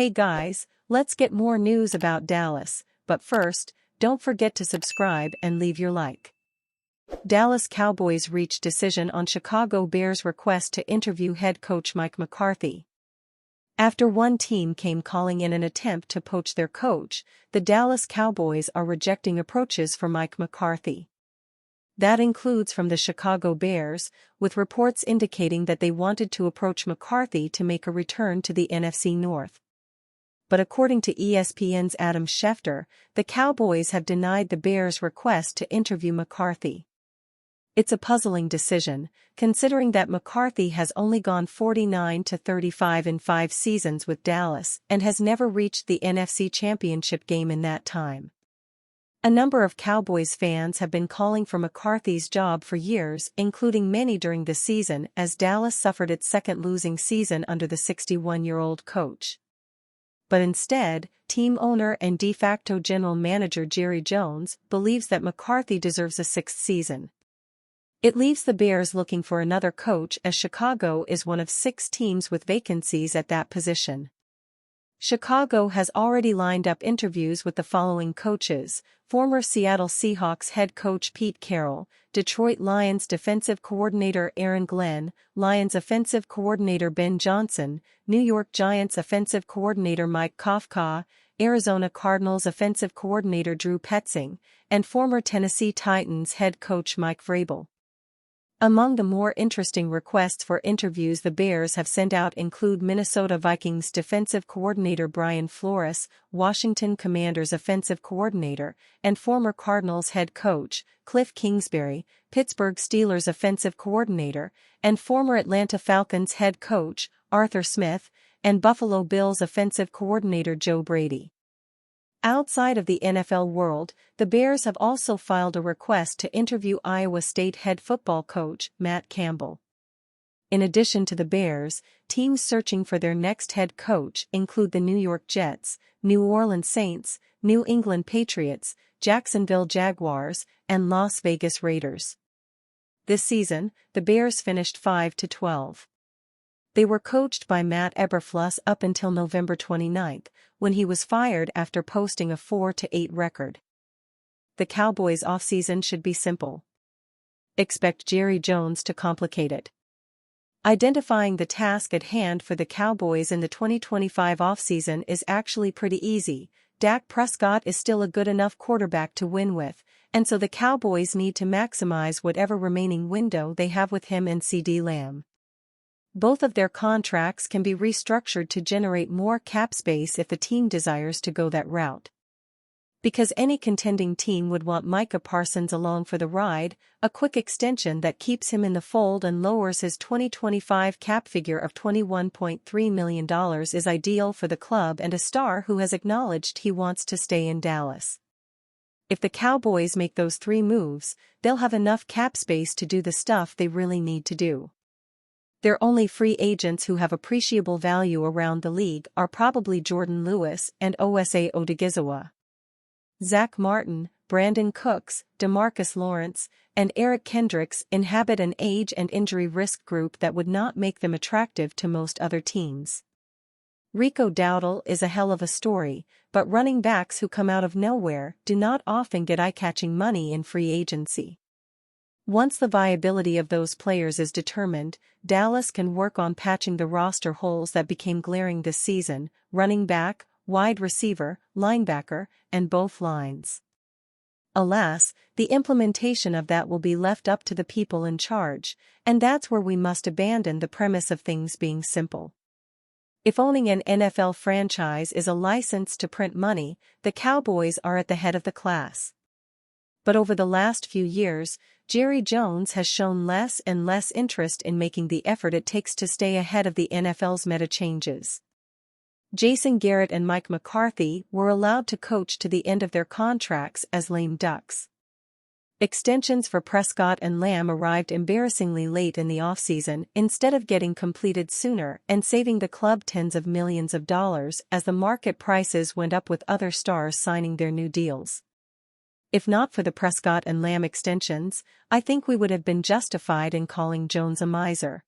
Hey guys, let's get more news about Dallas, but first, don't forget to subscribe and leave your like. Dallas Cowboys reach decision on Chicago Bears' request to interview head coach Mike McCarthy. After one team came calling in an attempt to poach their coach, the Dallas Cowboys are rejecting approaches for Mike McCarthy. That includes from the Chicago Bears, with reports indicating that they wanted to approach McCarthy to make a return to the NFC North. But according to ESPN's Adam Schefter, the Cowboys have denied the Bears' request to interview McCarthy. It's a puzzling decision, considering that McCarthy has only gone 49-35 in 5 seasons with Dallas and has never reached the NFC Championship game in that time. A number of Cowboys fans have been calling for McCarthy's job for years, including many during the season as Dallas suffered its second losing season under the 61-year-old coach. But instead, team owner and de facto general manager Jerry Jones believes that McCarthy deserves a 6th season. It leaves the Bears looking for another coach as Chicago is one of 6 teams with vacancies at that position. Chicago has already lined up interviews with the following coaches: former Seattle Seahawks head coach Pete Carroll, Detroit Lions defensive coordinator Aaron Glenn, Lions offensive coordinator Ben Johnson, New York Giants offensive coordinator Mike Kafka, Arizona Cardinals offensive coordinator Drew Petzing, and former Tennessee Titans head coach Mike Vrabel. Among the more interesting requests for interviews the Bears have sent out include Minnesota Vikings defensive coordinator Brian Flores, Washington Commanders offensive coordinator, and former Cardinals head coach Cliff Kingsbury, Pittsburgh Steelers offensive coordinator, and former Atlanta Falcons head coach Arthur Smith, and Buffalo Bills offensive coordinator Joe Brady. Outside of the NFL world, the Bears have also filed a request to interview Iowa State head football coach Matt Campbell. In addition to the Bears, teams searching for their next head coach include the New York Jets, New Orleans Saints, New England Patriots, Jacksonville Jaguars, and Las Vegas Raiders. This season, the Bears finished 5-12. They were coached by Matt Eberflus up until November 29, when he was fired after posting a 4-8 record. The Cowboys' offseason should be simple. Expect Jerry Jones to complicate it. Identifying the task at hand for the Cowboys in the 2025 offseason is actually pretty easy. Dak Prescott is still a good enough quarterback to win with, and so the Cowboys need to maximize whatever remaining window they have with him and CeeDee Lamb. Both of their contracts can be restructured to generate more cap space if the team desires to go that route. Because any contending team would want Micah Parsons along for the ride, a quick extension that keeps him in the fold and lowers his 2025 cap figure of $21.3 million is ideal for the club and a star who has acknowledged he wants to stay in Dallas. If the Cowboys make those 3 moves, they'll have enough cap space to do the stuff they really need to do. Their only free agents who have appreciable value around the league are probably Jordan Lewis and Osa Odigizua. Zach Martin, Brandon Cooks, DeMarcus Lawrence, and Eric Kendricks inhabit an age and injury risk group that would not make them attractive to most other teams. Rico Dowdle is a hell of a story, but running backs who come out of nowhere do not often get eye-catching money in free agency. Once the viability of those players is determined, Dallas can work on patching the roster holes that became glaring this season: running back, wide receiver, linebacker, and both lines. Alas, the implementation of that will be left up to the people in charge, and that's where we must abandon the premise of things being simple. If owning an NFL franchise is a license to print money, the Cowboys are at the head of the class. But over the last few years, Jerry Jones has shown less and less interest in making the effort it takes to stay ahead of the NFL's meta changes. Jason Garrett and Mike McCarthy were allowed to coach to the end of their contracts as lame ducks. Extensions for Prescott and Lamb arrived embarrassingly late in the offseason instead of getting completed sooner and saving the club tens of millions of dollars as the market prices went up with other stars signing their new deals. If not for the Prescott and Lamb extensions, I think we would have been justified in calling Jones a miser.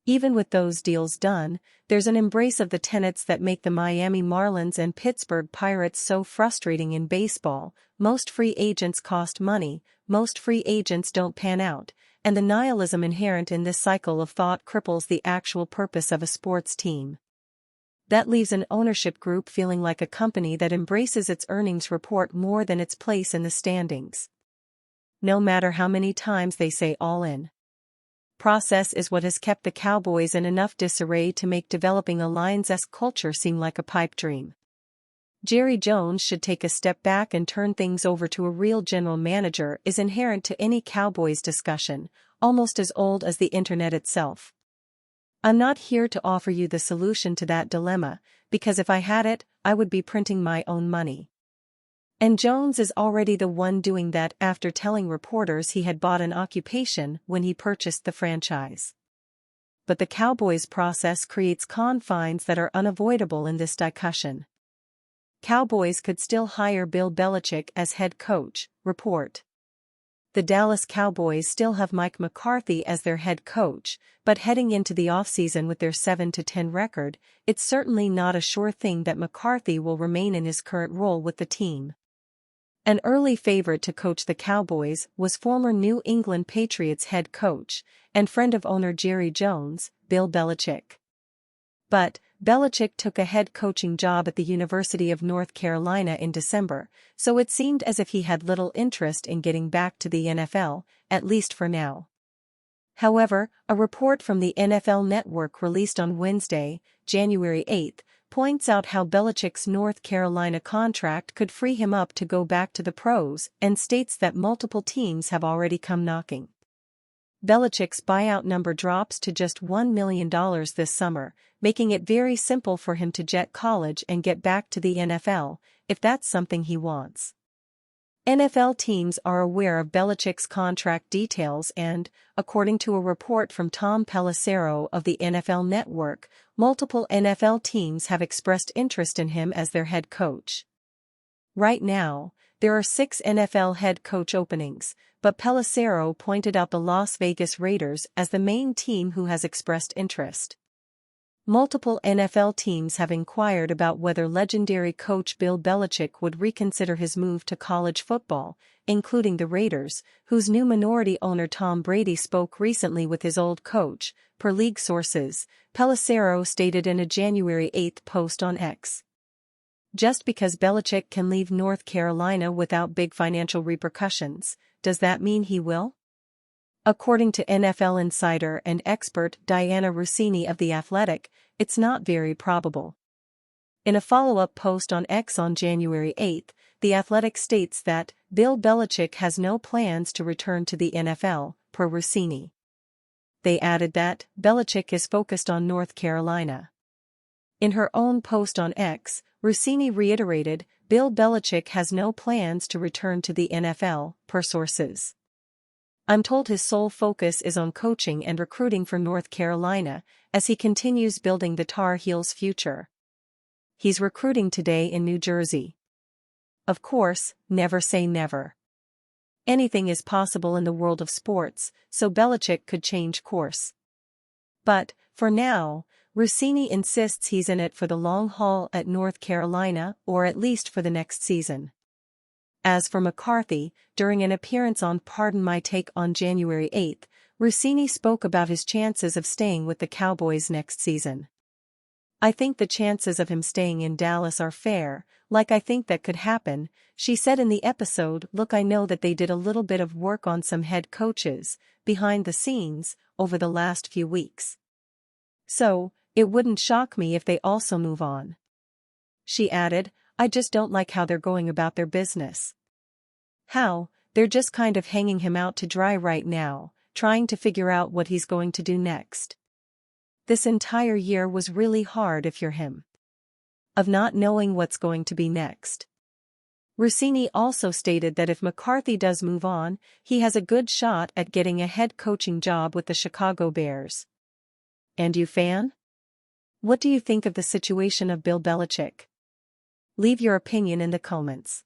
Even with those deals done, there's an embrace of the tenets that make the Miami Marlins and Pittsburgh Pirates so frustrating in baseball. Most free agents cost money, most free agents don't pan out, and the nihilism inherent in this cycle of thought cripples the actual purpose of a sports team. That leaves an ownership group feeling like a company that embraces its earnings report more than its place in the standings. No matter how many times they say all in. Process is what has kept the Cowboys in enough disarray to make developing a Lions-esque culture seem like a pipe dream. Jerry Jones should take a step back and turn things over to a real general manager is inherent to any Cowboys discussion, almost as old as the internet itself. I'm not here to offer you the solution to that dilemma, because if I had it, I would be printing my own money. And Jones is already the one doing that after telling reporters he had bought an occupation when he purchased the franchise. But the Cowboys process creates confines that are unavoidable in this discussion. Cowboys could still hire Bill Belichick as head coach, report. The Dallas Cowboys still have Mike McCarthy as their head coach, but heading into the offseason with their 7-10 record, it's certainly not a sure thing that McCarthy will remain in his current role with the team. An early favorite to coach the Cowboys was former New England Patriots head coach and friend of owner Jerry Jones, Bill Belichick. But Belichick took a head coaching job at the University of North Carolina in December, so it seemed as if he had little interest in getting back to the NFL, at least for now. However, a report from the NFL Network released on Wednesday, January 8, points out how Belichick's North Carolina contract could free him up to go back to the pros and states that multiple teams have already come knocking. Belichick's buyout number drops to just $1 million this summer, making it very simple for him to jet college and get back to the NFL, if that's something he wants. NFL teams are aware of Belichick's contract details and, according to a report from Tom Pelissero of the NFL Network, multiple NFL teams have expressed interest in him as their head coach. Right now, there are 6 NFL head coach openings, but Pelissero pointed out the Las Vegas Raiders as the main team who has expressed interest. Multiple NFL teams have inquired about whether legendary coach Bill Belichick would reconsider his move to college football, including the Raiders, whose new minority owner Tom Brady spoke recently with his old coach, per league sources, Pelissero stated in a January 8 post on X. Just because Belichick can leave North Carolina without big financial repercussions, does that mean he will? According to NFL insider and expert Diana Russini of The Athletic, it's not very probable. In a follow-up post on X on January 8, The Athletic states that Bill Belichick has no plans to return to the NFL, per Russini. They added that Belichick is focused on North Carolina. In her own post on X, Russini reiterated, Bill Belichick has no plans to return to the NFL, per sources. I'm told his sole focus is on coaching and recruiting for North Carolina, as he continues building the Tar Heels' future. He's recruiting today in New Jersey. Of course, never say never. Anything is possible in the world of sports, so Belichick could change course. But, for now, Russini insists he's in it for the long haul at North Carolina, or at least for the next season. As for McCarthy, during an appearance on Pardon My Take on January 8, Russini spoke about his chances of staying with the Cowboys next season. I think the chances of him staying in Dallas are fair, like I think that could happen, she said in the episode. Look, I know that they did a little bit of work on some head coaches, behind the scenes, over the last few weeks. So, it wouldn't shock me if they also move on. She added, I just don't like how they're going about their business. How, they're just kind of hanging him out to dry right now, trying to figure out what he's going to do next. This entire year was really hard if you're him. Of not knowing what's going to be next. Russini also stated that if McCarthy does move on, he has a good shot at getting a head coaching job with the Chicago Bears. And you, fan? What do you think of the situation of Bill Belichick? Leave your opinion in the comments.